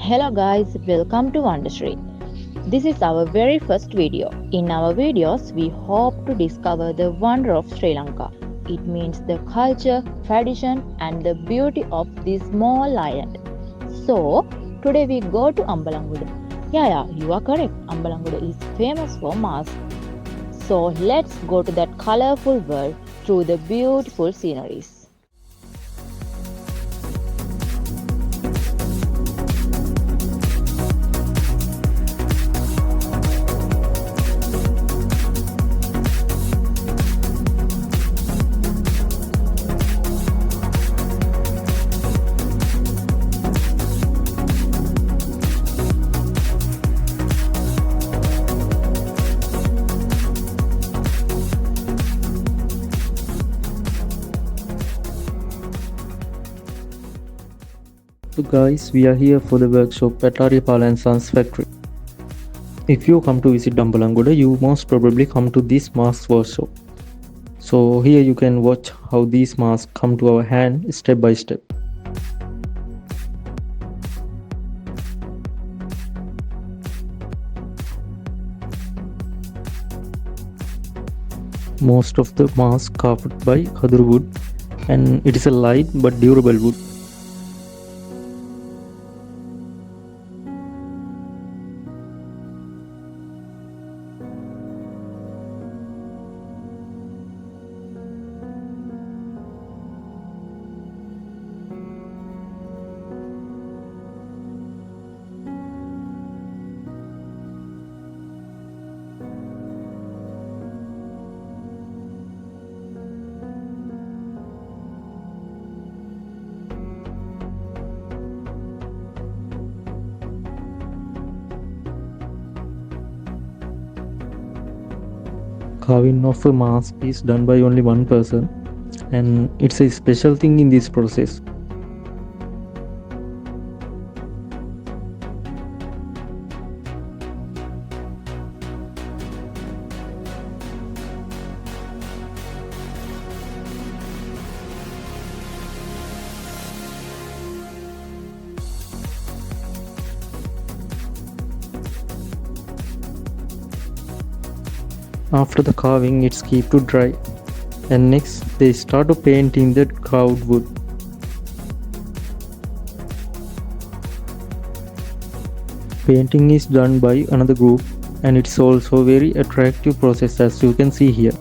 Hello guys, welcome to WonderSri. This is our very first video. In our videos, we hope to discover the wonder of Sri Lanka. It means the culture, tradition, and the beauty of this small island. So, today we go to Ambalangoda. Yeah, you are correct. Ambalangoda is famous for masks. So, let's go to that colorful world through the beautiful sceneries. So guys, we are here for the workshop at Aripala and Sons factory. If you come to visit Ambalangoda, you most probably come to this mask workshop. So here you can watch how these masks come to our hand step by step. Most of the masks carved by Hadur wood, and it is a light but durable wood. Carving of a mask is done by only one person, and it's a special thing in this process. After the carving, it's kept to dry, and next they start to paint in the carved wood. Painting is done by another group, and it's also a very attractive process, as you can see here.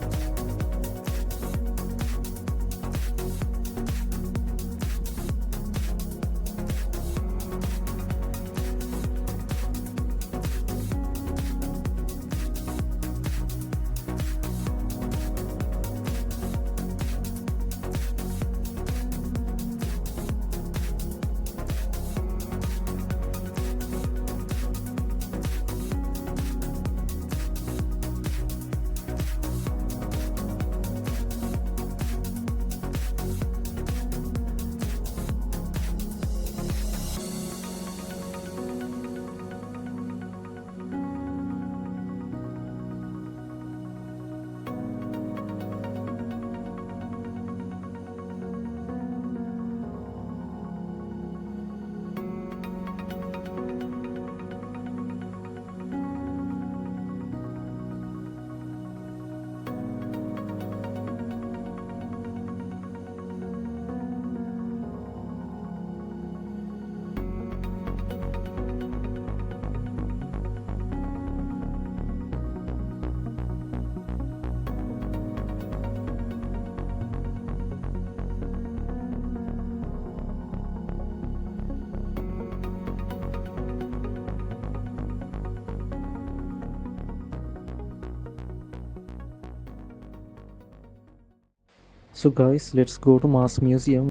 So guys, let's go to Mask Museum.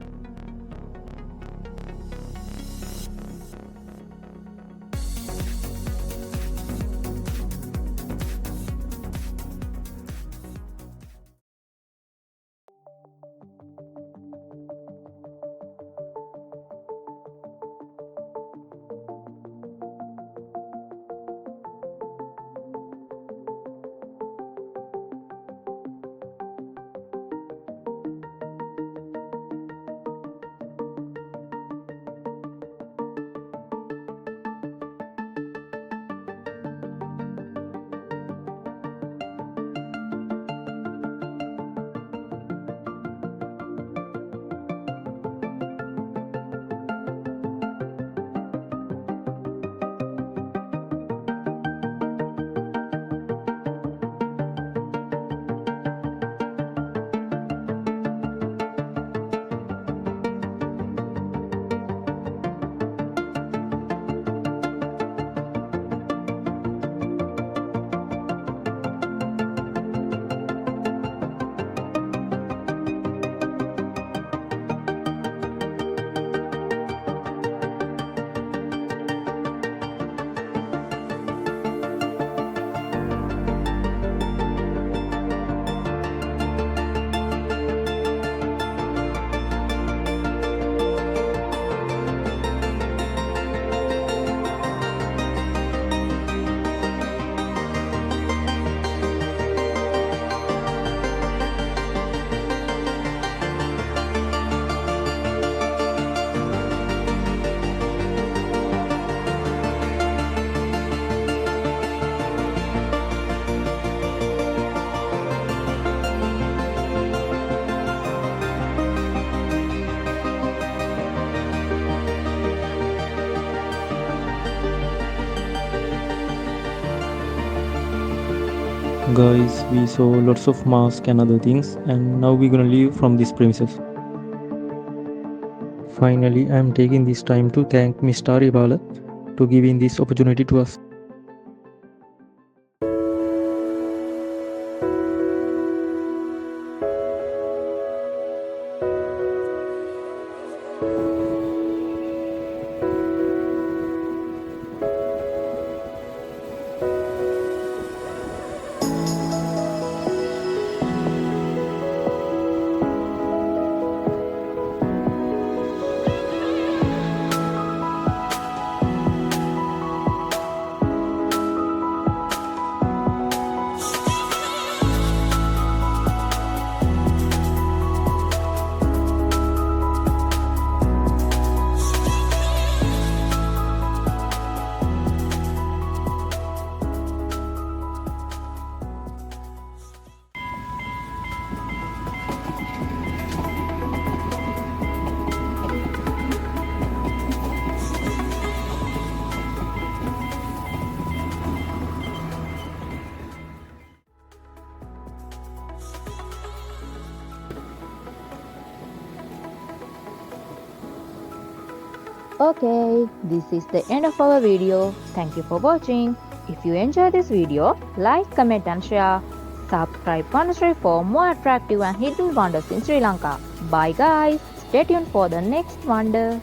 Guys, we saw lots of masks and other things, and now we're gonna leave from this premises. Finally, I'm taking this time to thank Ms. Taribala to giving this opportunity to us. Okay, this is the end of our video. Thank you for watching. If you enjoyed this video, like, comment and share. Subscribe WonderSri for more attractive and hidden wonders in Sri Lanka. Bye guys. Stay tuned for the next wonder.